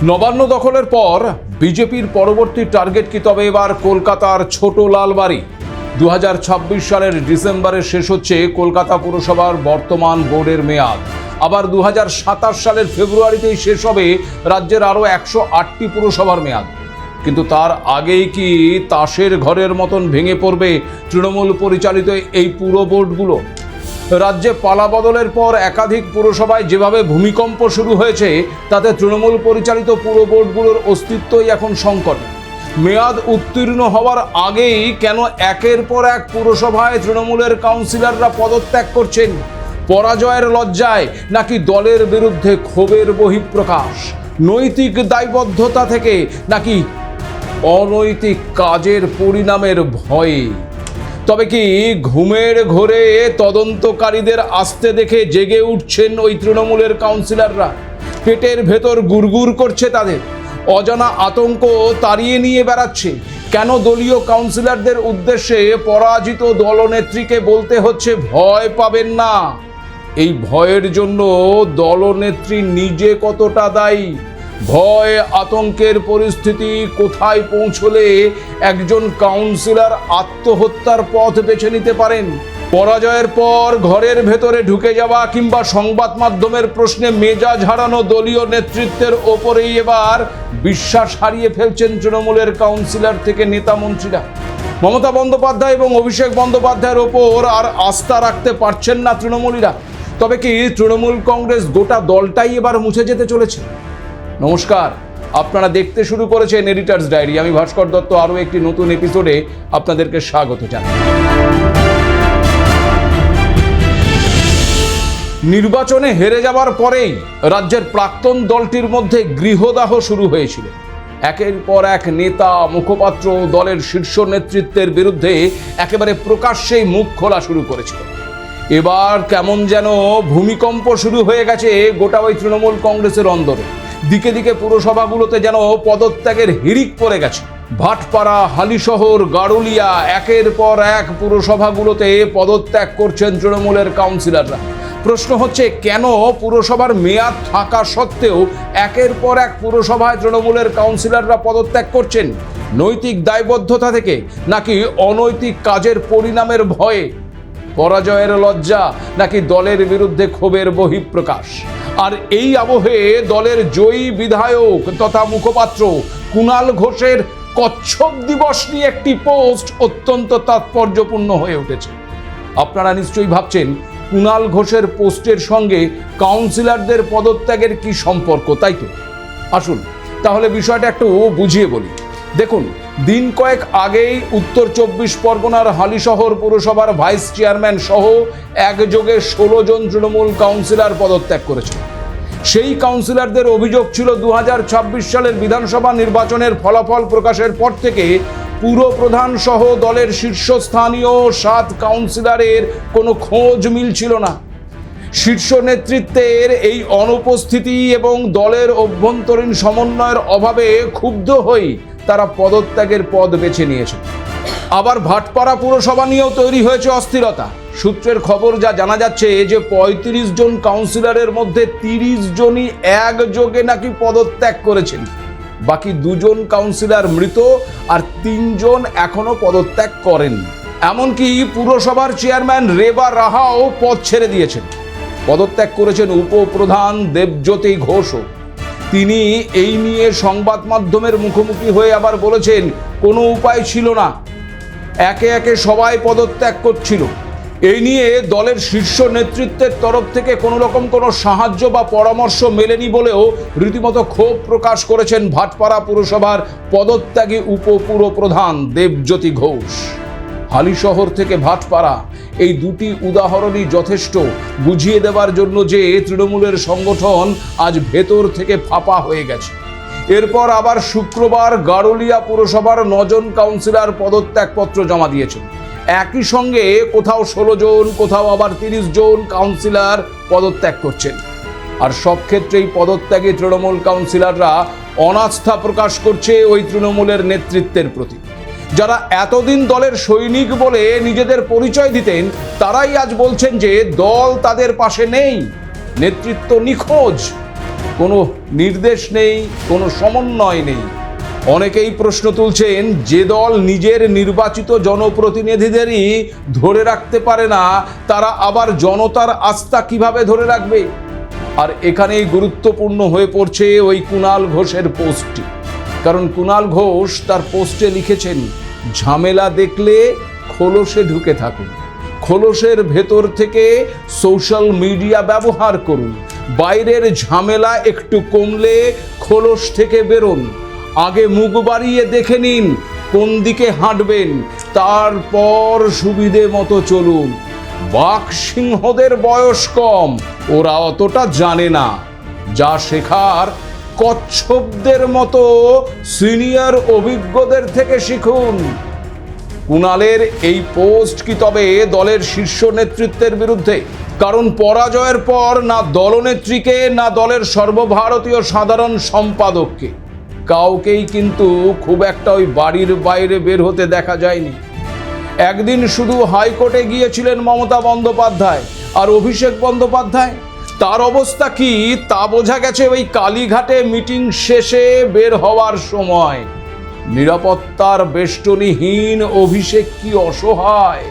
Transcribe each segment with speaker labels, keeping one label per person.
Speaker 1: নবান্ন দখলের পর বিজেপির পরবর্তী টার্গেট কি তবে এবার কলকাতার ছোট লালবাড়ি? 2026 সালের ডিসেম্বরে শেষ হচ্ছে কলকাতা পুরসভার বর্তমান বোর্ডের মেয়াদ। আবার 2027 সালের ফেব্রুয়ারিতেই শেষ হবে রাজ্যের আরও 108টি পুরসভার মেয়াদ। কিন্তু তার আগেই কি তাসের ঘরের মতন ভেঙে পড়বে তৃণমূল পরিচালিত এই পুর বোর্ডগুলো? রাজ্যে পালাবদলের পর একাধিক পুরসভায় যেভাবে ভূমিকম্প শুরু হয়েছে, তাতে তৃণমূল পরিচালিত পুর বোর্ডগুলোর অস্তিত্বই এখন সংকটে। মেয়াদ উত্তীর্ণ হওয়ার আগেই কেন একের পর এক পুরসভায় তৃণমূলের কাউন্সিলররা পদত্যাগ করছেন? পরাজয়ের লজ্জায় নাকি দলের বিরুদ্ধে ক্ষোভের বহিঃপ্রকাশ? নৈতিক দায়বদ্ধতা থেকে নাকি অনৈতিক কাজের পরিণামের ভয়ে? তবে কি ঘুমের ঘোরে তদন্তকারীদের আসতে দেখে জেগে উঠছেন ওই তৃণমূলের কাউন্সিলররা? পেটের ভেতর গুড়গুড় করছে তাদের, অজানা আতঙ্ক তাড়িয়ে নিয়ে বেড়াচ্ছে। কেন দলীয় কাউন্সিলরদের উদ্দেশ্যে পরাজিত দলনেত্রীকে বলতে হচ্ছে ভয় পাবেন না? এই ভয়ের জন্য দলনেত্রী নিজে কতটা দায়ী? ভয় আতঙ্কের পরিস্থিতি কোথায় পৌঁছলে একজন কাউন্সিলর আত্মহত্যার পথ বেছে নিতে পারেন? পরাজয়ের পর ঘরের ভেতরে ঢুকে যাওয়া কিংবা সংবাদ মাধ্যমের প্রশ্নে মেজাজ হারানো দলীয় নেতৃত্বের ওপরেই এবার বিশ্বাস হারিয়ে ফেলছেন তৃণমূলের কাউন্সিলর থেকে নেতা মন্ত্রীরা। মমতা বন্দ্যোপাধ্যায় এবং অভিষেক বন্দ্যোপাধ্যায়ের ওপর আর আস্থা রাখতে পারছেন না তৃণমূলীরা। তবে কি তৃণমূল কংগ্রেস গোটা দলটাই এবার মুছে যেতে চলেছে? নমস্কার, আপনারা দেখতে শুরু করেছেন এডিটার্স ডায়েরি। আমি ভাস্কর দত্ত আরও একটি নতুন এপিসোডে আপনাদেরকে স্বাগত জানাই। নির্বাচনে হেরে যাওয়ার পরেই রাজ্যের প্রাক্তন দলটির মধ্যে গৃহদাহ শুরু হয়েছিল। একের পর এক নেতা, মুখপাত্র দলের শীর্ষ নেতৃত্বের বিরুদ্ধে একেবারে প্রকাশ্যেই মুখ খোলা শুরু করেছিল। এবার কেমন যেন ভূমিকম্প শুরু হয়ে গেছে গোটা ওই তৃণমূল কংগ্রেসের অন্দরে। দিকে দিকে পুরসভাগুলোতে যেন পদত্যাগের হিড়িক পড়ে গেছে। ভাটপাড়া, হালিশহর, গাড়ুলিয়া, একের পর এক পুরসভাগুলোতে পদত্যাগ করছেন তৃণমূলের কাউন্সিলররা। প্রশ্ন হচ্ছে, কেন পুরসভার মেয়াদ থাকা সত্ত্বেও একের পর এক পুরসভায় তৃণমূলের কাউন্সিলররা পদত্যাগ করছেন? নৈতিক দায়বদ্ধতা থেকে নাকি অনৈতিক কাজের পরিণামের ভয়ে? পরাজয়ের লজ্জা নাকি দলের বিরুদ্ধে ক্ষোভের বহিঃপ্রকাশ? আর এই আবহে দলের জয়ী বিধায়ক তথা মুখপাত্র কুণাল ঘোষের কচ্ছপ দিবস নিয়ে একটি পোস্ট অত্যন্ত তাৎপর্যপূর্ণ হয়ে উঠেছে। আপনারা নিশ্চয়ই ভাবছেন, কুণাল ঘোষের পোস্টের সঙ্গে কাউন্সিলরদের পদত্যাগের কি সম্পর্ক, তাই তো? আসুন তাহলে বিষয়টা একটু বুঝিয়ে বলি। দেখুন, দিন কয়েক আগেই উত্তর 24 পরগনার হালিশহর পুরসভার ভাইস চেয়ারম্যান সহ একযোগে 16 জন তৃণমূল কাউন্সিলর পদত্যাগ করেছে। সেই কাউন্সিলরদের অভিযোগ ছিল 2026 সালের বিধানসভা নির্বাচনের ফলাফল প্রকাশের পর থেকে পুরপ্রধান সহ দলের শীর্ষস্থানীয় 7 কাউন্সিলরের কোনো খোঁজ মিলছিল না। শীর্ষ নেতৃত্বের এই অনুপস্থিতি এবং দলের অভ্যন্তরীণ সমন্বয়ের অভাবে ক্ষুব্ধ হয়ে তারা পদত্যাগের পথ বেছে নিয়েছে। আবার ভাটপাড়া পুরসভা নিয়েও তৈরি হয়েছে অস্থিরতা। সূত্রের খবর যা জানা যাচ্ছে যে 35 জন কাউন্সিলরের মধ্যে 30 জনই একযোগে নাকি পদত্যাগ করেছেন। বাকি 2 জন কাউন্সিলর মৃত আর 3 জন এখনো পদত্যাগ করেন। এমনকি পুরসভার চেয়ারম্যান রেবা রাহাও পদ ছেড়ে দিয়েছেন। পদত্যাগ করেছেন উপপ্রধান দেবজ্যোতি ঘোষও। তিনি এই নিয়ে সংবাদ মাধ্যমের মুখোমুখি হয়ে আবার বলেছেন, কোনো উপায় ছিল না, একে একে সবাই পদত্যাগ করছিল। এই নিয়ে দলের শীর্ষ নেতৃত্বের তরফ থেকে কোনো রকম কোনো সাহায্য বা পরামর্শ মেলেনি বলেও রীতিমতো ক্ষোভ প্রকাশ করেছেন ভাটপাড়া পুরসভার পদত্যাগী উপপুরপ্রধান দেবজ্যোতি ঘোষ। হালিশহর থেকে ভাটপাড়া, এই দুটি উদাহরণই যথেষ্ট বুঝিয়ে দেওয়ার জন্য যে তৃণমূলের সংগঠন আজ ভেতর থেকে ফাঁপা হয়ে গেছে। এরপর আবার শুক্রবার গাড়ুলিয়া পুরসভার 9 জন কাউন্সিলর পদত্যাগপত্র জমা দিয়েছেন। একই সঙ্গে কোথাও 16 জন, কোথাও আবার 30 জন কাউন্সিলর পদত্যাগ করছেন। আর সব ক্ষেত্রেই পদত্যাগী তৃণমূল কাউন্সিলররা অনাস্থা প্রকাশ করছে ওই তৃণমূলের নেতৃত্বের প্রতি। যারা এতদিন দলের সৈনিক বলে নিজেদের পরিচয় দিতেন, তারাই আজ বলছেন যে দল তাদের পাশে নেই, নেতৃত্ব নিখোঁজ। কোনো নির্দেশ নেই, কোনো সমন্বয় নেই। অনেকেই প্রশ্ন তুলছেন, যে দল নিজের নির্বাচিত জনপ্রতিনিধিদেরই ধরে রাখতে পারে না, তারা আবার জনতার আস্থা কিভাবে ধরে রাখবে? আর এখানেই গুরুত্বপূর্ণ হয়ে পড়ছে ওই কুণাল ঘোষের পোস্টটি। কারণ কুণাল ঘোষ তার পোস্টে লিখেছেন, ঝামেলা দেখলে খোলসে ঢুকে থাকুন, খোলসের ভেতর থেকে সোশ্যাল মিডিয়া ব্যবহার করুন, বাইরের ঝামেলা একটু কমলে খোলস থেকে বেরোন, আগে মুখ বাড়িয়ে দেখে নিন কোন দিকে হাঁটবেন, তারপর সুবিধে মতো চলুন। বাঘ সিংহদের বয়স কম, ওরা অতটা জানে না, যা শেখার কচ্ছপদের মতো সিনিয়র অভিজ্ঞদের থেকে শিখুন। কুণালের এই পোস্ট কি তবে দলের শীর্ষ নেতৃত্বের বিরুদ্ধে? কারণ পরাজয়ের পর না দলনেত্রীকে না দলের সর্বভারতীয় সাধারণ সম্পাদককে কাউকেই কিন্তু খুব একটা ওই বাড়ির বাইরে বের হতে দেখা যায়নি। একদিন শুধু হাইকোর্টে গিয়েছিলেন মমতা বন্দ্যোপাধ্যায় আর অভিষেক বন্দ্যোপাধ্যায়। তার অবস্থা কি তা বোঝা গেছে ওই কালীঘাটে মিটিং শেষে বের হওয়ার সময়। নিরাপত্তার বেষ্টনীহীন অভিষেক কি অসহায়।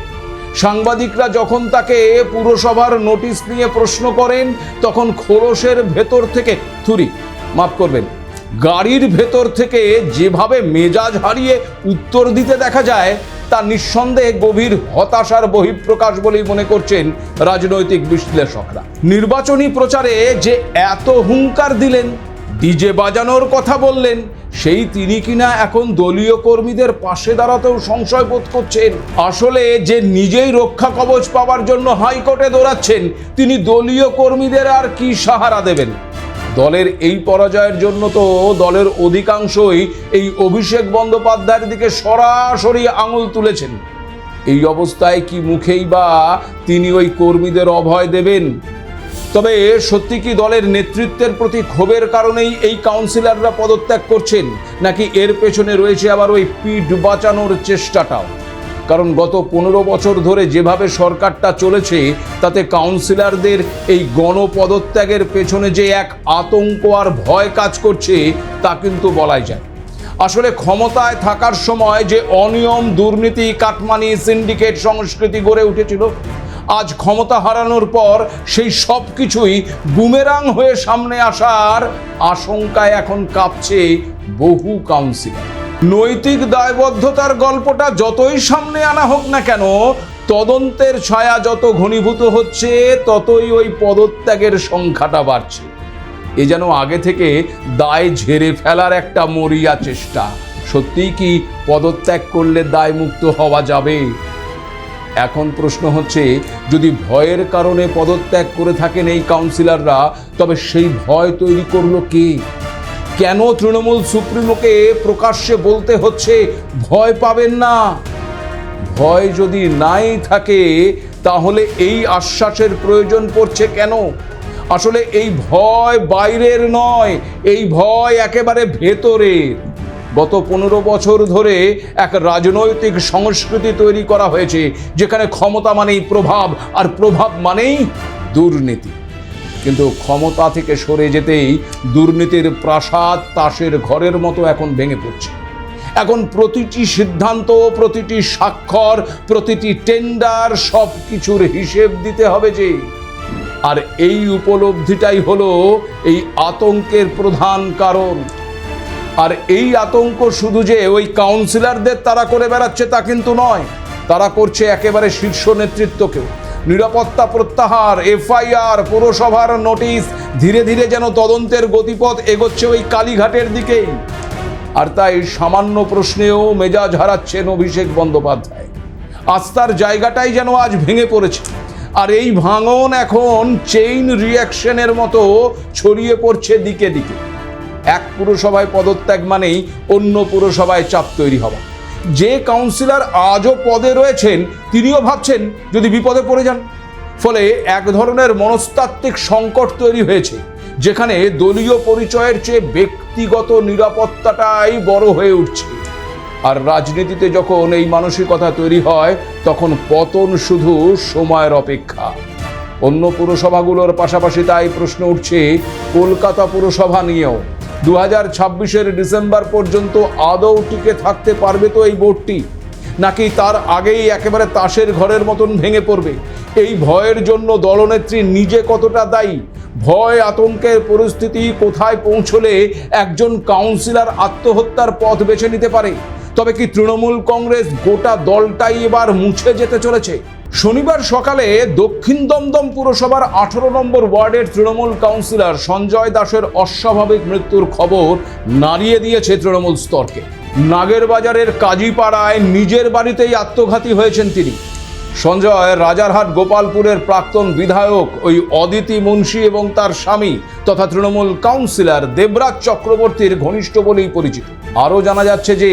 Speaker 1: সাংবাদিকরা যখন তাকে পুরসভার নোটিশ নিয়ে প্রশ্ন করেন, তখন খোলসের ভেতর থেকে মাফ করবেন, গাড়ির ভেতর থেকে যেভাবে মেজাজ হারিয়ে উত্তর দিতে দেখা যায়, তা নিঃসন্দেহে গভীর হতাশার বহিঃপ্রকাশ বলেই মনে করছেন রাজনৈতিক বিশ্লেষকরা। নির্বাচনী প্রচারে যে এত হুঙ্কার দিলেন, ডিজে বাজানোর কথা বললেন, সেই তিনি কিনা এখন দলীয় কর্মীদের পাশে দাঁড়াতেও সংশয় বোধ করছেন। আসলে যে নিজেই রক্ষা কবচ পাওয়ার জন্য হাইকোর্টে দৌড়াচ্ছেন, তিনি দলীয় কর্মীদের আর কি সাহারা দেবেন? দলের এই পরাজয়ের জন্য তো দলের অধিকাংশই এই অভিষেক বন্দ্যোপাধ্যায়ের দিকে সরাসরি আঙুল তুলেছেন। এই অবস্থায় কি মুখেই বা তিনি ওই কর্মীদের অভয় দেবেন? তবে সত্যি কি দলের নেতৃত্বের প্রতি ক্ষোভের কারণেই এই কাউন্সিলররা পদত্যাগ করছেন, নাকি এর পেছনে রয়েছে আবার ওই পিঠ বাঁচানোর চেষ্টাটাও? কারণ গত 15 বছর ধরে যেভাবে সরকারটা চলেছে, তাতে কাউন্সিলরদের এই গণপদত্যাগের পেছনে যে এক আতঙ্ক আর ভয় কাজ করছে, তা কিন্তু বলাই যায়। আসলে ক্ষমতায় থাকার সময় যে অনিয়ম, দুর্নীতি, কাটমানি, সিন্ডিকেট সংস্কৃতি গড়ে উঠেছিল, আজ ক্ষমতা হারানোর পর সেই সব কিছুই বুমেরাং হয়ে সামনে আসার আশঙ্কায় এখন কাঁপছে বহু কাউন্সিলর। নৈতিক দায়বদ্ধতার গল্পটা যতই সামনে আনা হোক না কেন, তদন্তের ছায়া যত ঘনীভূত হচ্ছে, ততই ওই পদত্যাগের সংখ্যাটা বাড়ছে। এ যেন আগে থেকে দায় ঝেড়ে ফেলার একটা মরিয়া চেষ্টা। সত্যিই কি পদত্যাগ করলে দায় মুক্ত হওয়া যাবে? এখন প্রশ্ন হচ্ছে, যদি ভয়ের কারণে পদত্যাগ করে থাকেন এই কাউন্সিলররা, তবে সেই ভয় তৈরি করলো কে? কেন তৃণমূল সুপ্রিমোকে প্রকাশ্যে বলতে হচ্ছে ভয় পাবেন না? ভয় যদি নাই থাকে, তাহলে এই আশ্বাসের প্রয়োজন পড়ছে কেন? আসলে এই ভয় বাইরের নয়, এই ভয় একেবারে ভেতরের। গত 15 বছর ধরে এক রাজনৈতিক সংস্কৃতি তৈরি করা হয়েছে, যেখানে ক্ষমতা মানেই প্রভাব, আর প্রভাব মানেই দুর্নীতি। কিন্তু ক্ষমতা থেকে সরে যেতেই দুর্নীতির প্রাসাদ তাসের ঘরের মতো এখন ভেঙে পড়ছে। এখন প্রতিটি সিদ্ধান্ত, প্রতিটি স্বাক্ষর, প্রতিটি টেন্ডার, সব কিছুর হিসেব দিতে হবে যে। আর এই উপলব্ধিটাই হলো এই আতঙ্কের প্রধান কারণ। আর এই আতঙ্ক শুধু যে ওই কাউন্সিলরদের তারা করে বেড়াচ্ছে তা কিন্তু নয়, তারা করছে একেবারে শীর্ষ নেতৃত্বকেও। নিরাপত্তা প্রত্যাহার, এফআইআর, পুরসভার নোটিশ, ধীরে ধীরে যেন তদন্তের গতিপথ এগোচ্ছে ওই কালীঘাটের দিকেই। আর তাই সামান্য প্রশ্নেও মেজাজ হারাচ্ছেন অভিষেক বন্দ্যোপাধ্যায়। আস্থার জায়গাটাই যেন আজ ভেঙে পড়েছে। আর এই ভাঙন এখন চেইন রিয়াকশনের মতো ছড়িয়ে পড়ছে দিকে দিকে। এক পুরসভায় পদত্যাগ মানেই অন্য পুরসভায় চাপ তৈরি হওয়া। যে কাউন্সিলর আজও পদে রয়েছেন, তিনিও ভাবছেন যদি বিপদে পড়ে যান। ফলে এক ধরনের মনস্তাত্ত্বিক সংকট তৈরি হয়েছে, যেখানে দলীয় পরিচয়ের চেয়ে ব্যক্তিগত নিরাপত্তাটাই বড় হয়ে উঠছে। আর রাজনীতিতে যখন এই মানসিকতা তৈরি হয়, তখন পতন শুধু সময়ের অপেক্ষা। অন্য পুরসভাগুলোর পাশাপাশি তাই প্রশ্ন উঠছে কলকাতা পুরসভা নিয়েও। 2026-এর ডিসেম্বর পর্যন্ত আদৌ টিকে থাকতে পারবে তো এই বোর্ডটি, নাকি তার আগেই একেবারে তাসের ঘরের মতন ভেঙে পড়বে? এই ভয়ের জন্য দলনেত্রী নিজে কতটা দায়ী? ভয় আতঙ্কের পরিস্থিতি কোথায় পৌঁছলে একজন কাউন্সিলর আত্মহত্যার পথ বেছে নিতে পারে? তবে কি তৃণমূল কংগ্রেস গোটা দলটাই এবার মুছে যেতে চলেছে? শনিবার সকালে দক্ষিণ দমদম পুরসভার 18 নম্বর ওয়ার্ডের তৃণমূল কাউন্সিলর সঞ্জয় দাসের অস্বাভাবিক মৃত্যুর খবর নাড়িয়ে দিয়েছে তৃণমূল স্তরকে। নাগেরবাজারের কাজীপাড়ায় নিজের বাড়িতেই আত্মঘাতী হয়েছেন তিনি। সঞ্জয় রাজারহাট গোপালপুরের প্রাক্তন বিধায়ক ওই অদিতি মুন্সি এবং তার স্বামী তথা তৃণমূল কাউন্সিলর দেবরাজ চক্রবর্তীর ঘনিষ্ঠ বলেই পরিচিত। আরও জানা যাচ্ছে যে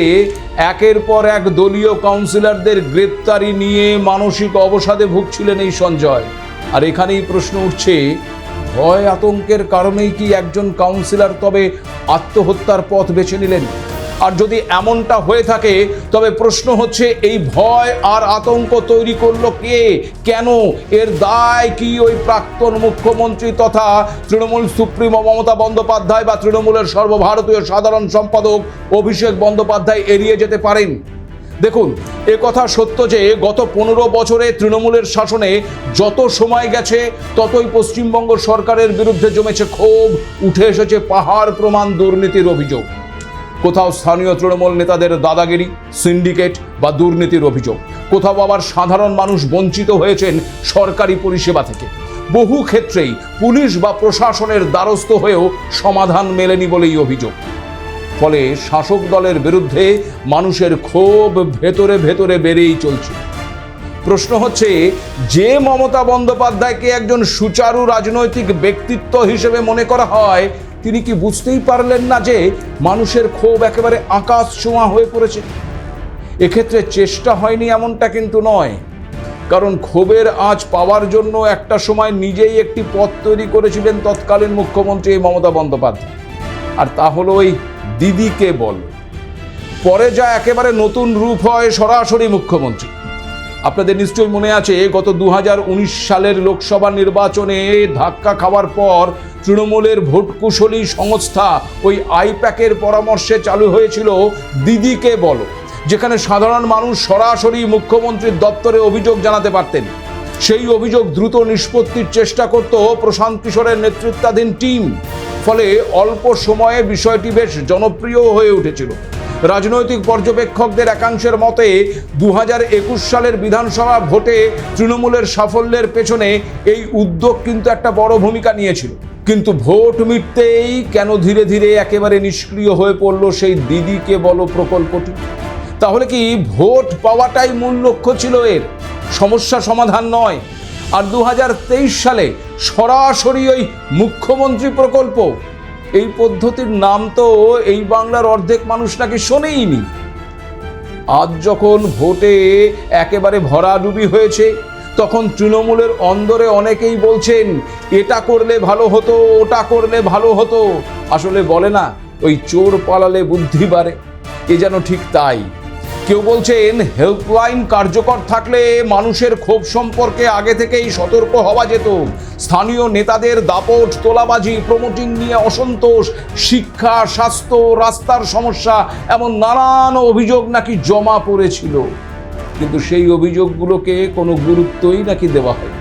Speaker 1: একের পর এক দলীয় কাউন্সিলরদের গ্রেপ্তারি নিয়ে মানসিক অবসাদে ভুগছিলেন এই সঞ্জয়। আর এখানেই প্রশ্ন উঠছে, ভয় আতঙ্কের কারণেই কি একজন কাউন্সিলর তবে আত্মহত্যার পথ বেছে নিলেন? আর যদি এমনটা হয়ে থাকে তবে প্রশ্ন হচ্ছে, এই ভয় আর আতঙ্ক তৈরি করলো কে, কেন? এর দায় কি ওই প্রাক্তন মুখ্যমন্ত্রী তথা তৃণমূল সুপ্রিমো মমতা বন্দ্যোপাধ্যায় বা তৃণমূলের সর্বভারতীয় সাধারণ সম্পাদক অভিষেক বন্দ্যোপাধ্যায় এড়িয়ে যেতে পারেন? দেখুন, এ কথা সত্য যে গত 15 বছরে তৃণমূলের শাসনে যত সময় গেছে ততই পশ্চিমবঙ্গ সরকারের বিরুদ্ধে জমেছে ক্ষোভ, উঠে এসেছে পাহাড় প্রমাণ দুর্নীতির অভিযোগ। কোথাও স্থানীয় তৃণমূল নেতাদের দাদাগিরি, সিন্ডিকেট বা দুর্নীতির অভিযোগ, কোথাও আবার সাধারণ মানুষ বঞ্চিত হয়েছেন সরকারি পরিষেবা থেকে। বহু ক্ষেত্রেই পুলিশ বা প্রশাসনের দ্বারস্থ হয়েও সমাধান মেলেনি বলেই অভিযোগ। ফলে শাসক দলের বিরুদ্ধে মানুষের ক্ষোভ ভেতরে ভেতরে বেড়েই চলছে। প্রশ্ন হচ্ছে, যে মমতা বন্দ্যোপাধ্যায়কে একজন সুচারু রাজনৈতিক ব্যক্তিত্ব হিসেবে মনে করা হয়, তিনি কি বুঝতেই পারলেন না যে মানুষের ক্ষোভ একেবারে আকাশ ছোঁয়া হয়ে পড়েছে? এক্ষেত্রে চেষ্টা হয়নি এমনটা কিন্তু নয়, কারণ ক্ষোভের আঁচ পাওয়ার জন্য একটা সময় নিজেই একটি পথ তৈরি করেছিলেন তৎকালীন মুখ্যমন্ত্রী মমতা বন্দ্যোপাধ্যায়, আর তা হলো ওই দিদিকে বল। পরে যা একেবারে নতুন রূপ হয় সরাসরি মুখ্যমন্ত্রী। আপনাদের নিশ্চয়ই মনে আছে, গত 2019 সালের লোকসভা নির্বাচনে ধাক্কা খাওয়ার পর তৃণমূলের ভোটকুশলী সংস্থা ওই আইপ্যাকের পরামর্শে চালু হয়েছিল দিদিকে বলো, যেখানে সাধারণ মানুষ সরাসরি মুখ্যমন্ত্রীর দপ্তরে অভিযোগ জানাতে পারতেন। সেই অভিযোগ দ্রুত নিষ্পত্তির চেষ্টা করত প্রশান্ত কিশোরের নেতৃত্বাধীন টিম। ফলে অল্প সময়ে বিষয়টি বেশ জনপ্রিয় হয়ে উঠেছিল। রাজনৈতিক পর্যবেক্ষকদের একাংশের মতে 2021 সালের বিধানসভা ভোটে তৃণমূলের সাফল্যের পেছনে এই উদ্যোগ কিন্তু একটা বড় ভূমিকা নিয়েছিল। কিন্তু ভোট মিটতেই কেন ধীরে ধীরে একেবারে নিষ্ক্রিয় হয়ে পড়ল সেই দিদিকে বলো প্রকল্পটি? তাহলে কি ভোট পাওয়াটাই মূল লক্ষ্য ছিল এর, সমস্যা সমাধান নয়? আর 2023 সালে সরাসরি ওই মুখ্যমন্ত্রী প্রকল্প, এই পদ্ধতির নাম তো এই বাংলার অর্ধেক মানুষ নাকি শোনেইনি। আজ যখন ভোটে একেবারে ভরাডুবি হয়েছে, তখন তৃণমূলের অন্দরে অনেকেই বলছেন এটা করলে ভালো হতো, ওটা করলে ভালো হতো। আসলে বলে না, ওই চোর পালালে বুদ্ধি বাড়ে, এ যেন ঠিক তাই। কেউ বলছেন হেল্পলাইন কার্যকর থাকলে মানুষের ক্ষোভ সম্পর্কে আগে থেকেই সতর্ক হওয়া যেত। স্থানীয় নেতাদের দাপট, তোলাবাজি, প্রমোটিং নিয়ে অসন্তোষ, শিক্ষা, স্বাস্থ্য, রাস্তার সমস্যা, এমন নানান অভিযোগ নাকি জমা পড়েছিল, কিন্তু সেই অভিযোগগুলোকে কোনো গুরুত্বই নাকি দেওয়া হয়।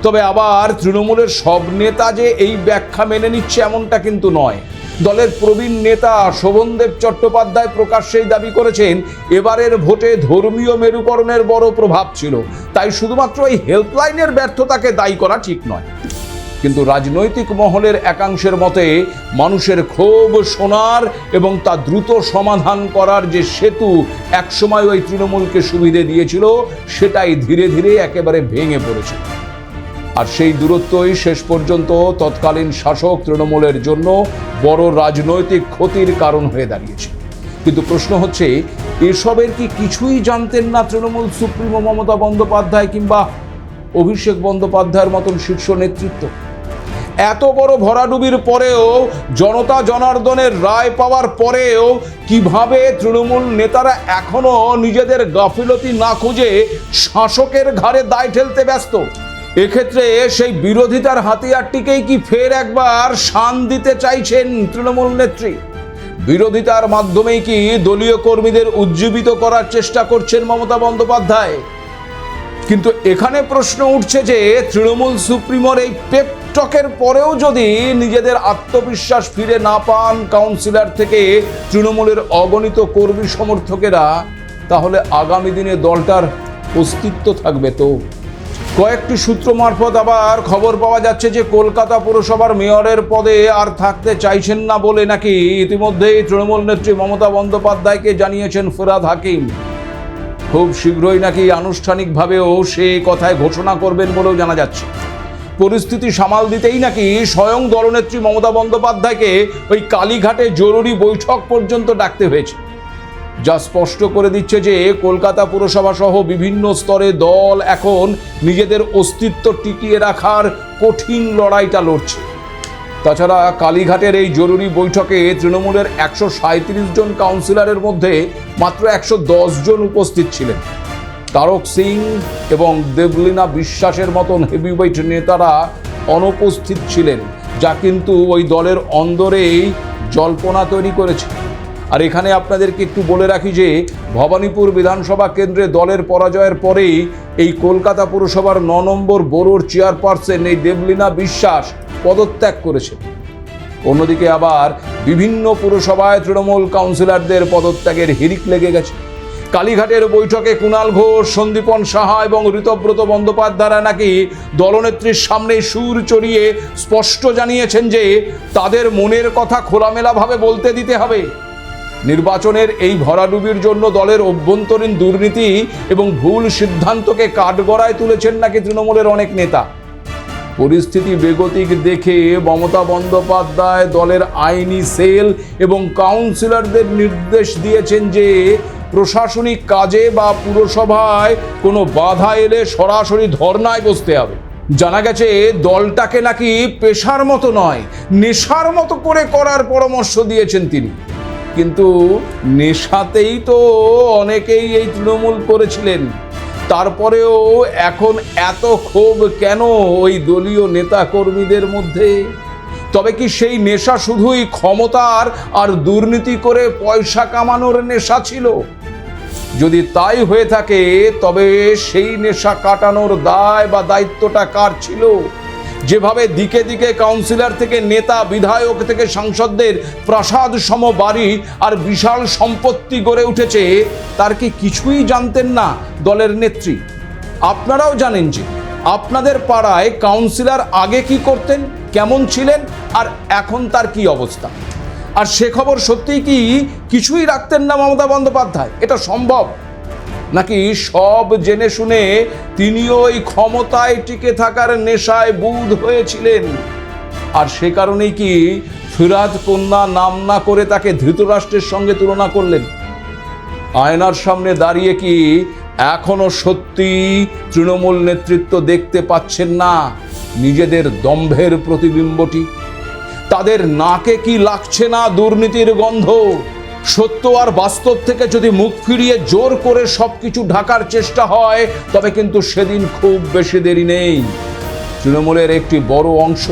Speaker 1: তবে আবার তৃণমূলের সব নেতা যে এই ব্যাখ্যা মেনে নিচ্ছে এমনটা কিন্তু নয়। দলের প্রবীণ নেতা শোভনদেব চট্টোপাধ্যায় প্রকাশ্যেই দাবি করেছেন এবারের ভোটে ধর্মীয় মেরুকরণের বড় প্রভাব ছিল, তাই শুধুমাত্র এই হেল্পলাইনের ব্যর্থতাকে দায়ী করা ঠিক নয়। কিন্তু রাজনৈতিক মহলের একাংশের মতে মানুষের ক্ষোভ শোনার এবং তা দ্রুত সমাধান করার যে সেতু একসময় ওই তৃণমূলকে সুবিধে দিয়েছিল, সেটাই ধীরে ধীরে একেবারে ভেঙে পড়েছে। আর সেই দূরত্বই শেষ পর্যন্ত তৎকালীন শাসক তৃণমূলের জন্য বড় রাজনৈতিক ক্ষতির কারণ হয়ে দাঁড়িয়েছে। কিন্তু প্রশ্ন হচ্ছে, এসবের কি কিছুই জানতেন না তৃণমূল সুপ্রিমো মমতা বন্দ্যোপাধ্যায় কিংবা অভিষেক বন্দ্যোপাধ্যায়ের মতন শীর্ষ নেতৃত্ব? এত বড় ভরাডুবির পরেও, জনতা জনার্দনের রায় পাওয়ার পরেও কিভাবে তৃণমূল নেতারা এখনো নিজেদের গাফিলতি না খুঁজে শাসকের ঘাড়ে দায় ঠেলতে ব্যস্ত? এক্ষেত্রে সেই বিরোধিতার হাতিয়ারটিকেই কি ফের একবার শান দিতে চাইছেন তৃণমূল নেত্রী? বিরোধিতার মাধ্যমেই কি দলীয় কর্মীদের উজ্জীবিত করার চেষ্টা করছেন মমতা বন্দ্যোপাধ্যায়? কিন্তু এখানে প্রশ্ন উঠছে যে তৃণমূল সুপ্রিমোর এই পেপটকের পরেও যদি নিজেদের আত্মবিশ্বাস ফিরে না পান কাউন্সিলর থেকে তৃণমূলের অগণিত কর্মী সমর্থকেরা, তাহলে আগামী দিনে দলটার অস্তিত্ব থাকবে তো? কয়েকটি সূত্র মারফত আবার খবর পাওয়া যাচ্ছে যে কলকাতা পুরসভার মেয়রের পদে আর থাকতে চাইছেন না বলে নাকি ইতিমধ্যেই তৃণমূল নেত্রী মমতা বন্দ্যোপাধ্যায়কে জানিয়েছেন ফিরহাদ হাকিম। খুব শীঘ্রই নাকি আনুষ্ঠানিকভাবেও সে কথায় ঘোষণা করবেন বলেও জানা যাচ্ছে। পরিস্থিতি সামাল দিতেই নাকি স্বয়ং দলনেত্রী মমতা বন্দ্যোপাধ্যায়কে ওই কালীঘাটে জরুরি বৈঠক পর্যন্ত ডাকতে হয়েছে, যা স্পষ্ট করে দিচ্ছে যে কলকাতা পুরসভা সহ বিভিন্ন স্তরে দল এখন নিজেদের অস্তিত্ব টিকিয়ে রাখার কঠিন লড়াইটা লড়ছে। তাছাড়া কালীঘাটের এই জরুরি বৈঠকে তৃণমূলের 137 জন কাউন্সিলরের মধ্যে মাত্র 110 জন উপস্থিত ছিলেন। তারক সিং এবং দেবলীনা বিশ্বাসের মতন হেভিওয়েট নেতারা অনুপস্থিত ছিলেন, যা কিন্তু ওই দলের অন্দরেই জল্পনা তৈরি করেছে। আর এখানে আপনাদেরকে একটু বলে রাখি যে ভবানীপুর বিধানসভা কেন্দ্রে দলের পরাজয়ের পরেই এই কলকাতা পুরসভার 9 নম্বর বোরোর চেয়ারপারসন এই দেবলীনা বিশ্বাস পদত্যাগ করেছে। অন্যদিকে আবার বিভিন্ন পুরসভায় তৃণমূল কাউন্সিলরদের পদত্যাগের হিড়িক লেগে গেছে। কালীঘাটের বৈঠকে কুণাল ঘোষ, সন্দীপন সাহা এবং ঋতব্রত বন্দ্যোপাধ্যায়রা নাকি দলনেত্রীর সামনে সুর চড়িয়ে স্পষ্ট জানিয়েছেন যে তাদের মনের কথা খোলামেলাভাবে বলতে দিতে হবে। নির্বাচনের এই ভরাডুবির জন্য দলের অভ্যন্তরীণ দুর্নীতি এবং ভুল সিদ্ধান্তকে কাঠগড়ায় তুলেছেন নাকি তৃণমূলের অনেক নেতা। পরিস্থিতি বেগতিক দেখে মমতা বন্দ্যোপাধ্যায় দলের আইনি সেল এবং কাউন্সিলরদের নির্দেশ দিয়েছেন যে প্রশাসনিক কাজে বা পুরসভায় কোনো বাধা এলে সরাসরি ধর্নায় বসতে হবে। জানা গেছে দলটাকে নাকি পেশার মতো নয়, নেশার মতো করে করার পরামর্শ দিয়েছেন তিনি। কিন্তু নেশাতেই তো অনেকেই এই তৃণমূল করেছিলেন, তারপরেও এখন এত ক্ষোভ কেন ওই দলীয় নেতা কর্মীদের মধ্যে? তবে কি সেই নেশা শুধুই ক্ষমতার আর দুর্নীতি করে পয়সা কামানোর নেশা ছিল? যদি তাই হয়ে থাকে তবে সেই নেশা কাটানোর দায় বা দায়িত্বটা কার ছিল? যেভাবে দিকে দিকে কাউন্সিলর থেকে নেতা, বিধায়ক থেকে সাংসদদের প্রাসাদ সম বাড়ি আর বিশাল সম্পত্তি গড়ে উঠেছে, তার কি কিছুই জানতেন না দলের নেত্রী? আপনারাও জানেন যে আপনাদের পাড়ায় কাউন্সিলর আগে কি করতেন, কেমন ছিলেন, আর এখন তার কি অবস্থা। আর সে খবর সত্যিই কি কিছুই রাখতেন না মমতা বন্দ্যোপাধ্যায়? এটা সম্ভব নাকি সব জেনে শুনে তিনিও ওই ক্ষমতায় টিকে থাকার নেশায় বুঁদ হয়েছিলেন? আর সে কারণেই কি ফিরহাদ কন্যা নাম না করে তাকে ধৃতরাষ্ট্রের সঙ্গে তুলনা করলেন? আয়নার সামনে দাঁড়িয়ে কি এখনো সত্যি তৃণমূল নেতৃত্ব দেখতে পাচ্ছেন না নিজেদের দম্ভের প্রতিবিম্বটি? তাদের নাকে কি লাগছে না দুর্নীতির গন্ধ? সত্য আর বাস্তব থেকে যদি মুখ ফিরিয়ে জোর করে সবকিছু ঢাকার চেষ্টা হয়, তবে কিন্তু সেদিন খুব বেশি দেরি নেই। তৃণমূলের একটি বড় অংশ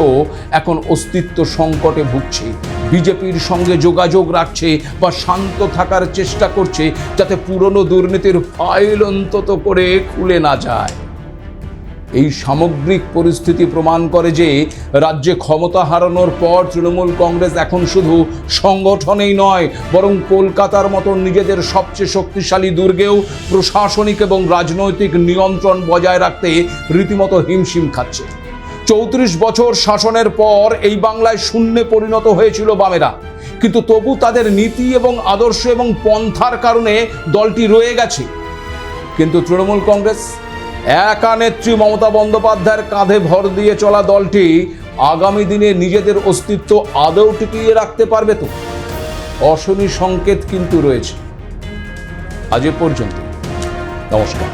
Speaker 1: এখন অস্তিত্ব সংকটে ভুগছে, বিজেপির সঙ্গে যোগাযোগ রাখছে বা শান্ত থাকার চেষ্টা করছে যাতে পুরনো দুর্নীতির ফাইল অন্তত করে খুলে না যায়। এই সামগ্রিক পরিস্থিতি প্রমাণ করে যে রাজ্যে ক্ষমতা হারানোর পর তৃণমূল কংগ্রেস এখন শুধু সংগঠনেই নয়, বরং কলকাতার মতো নিজেদের সবচেয়ে শক্তিশালী দুর্গেও প্রশাসনিক এবং রাজনৈতিক নিয়ন্ত্রণ বজায় রাখতে রীতিমতো হিমশিম খাচ্ছে। 34 বছর শাসনের পর এই বাংলায় শূন্যে পরিণত হয়েছিল বামেরা, কিন্তু তবু তাদের নীতি এবং আদর্শ এবং পন্থার কারণে দলটি রয়ে গেছে। কিন্তু তৃণমূল কংগ্রেস, একা নেত্রী মমতা বন্দ্যোপাধ্যায়ের কাঁধে ভর দিয়ে চলা দলটি আগামী দিনে নিজেদের অস্তিত্ব আদৌ টিকিয়ে রাখতে পারবে তো? অশনি সংকেত কিন্তু রয়েছে। আজ এ পর্যন্ত, নমস্কার।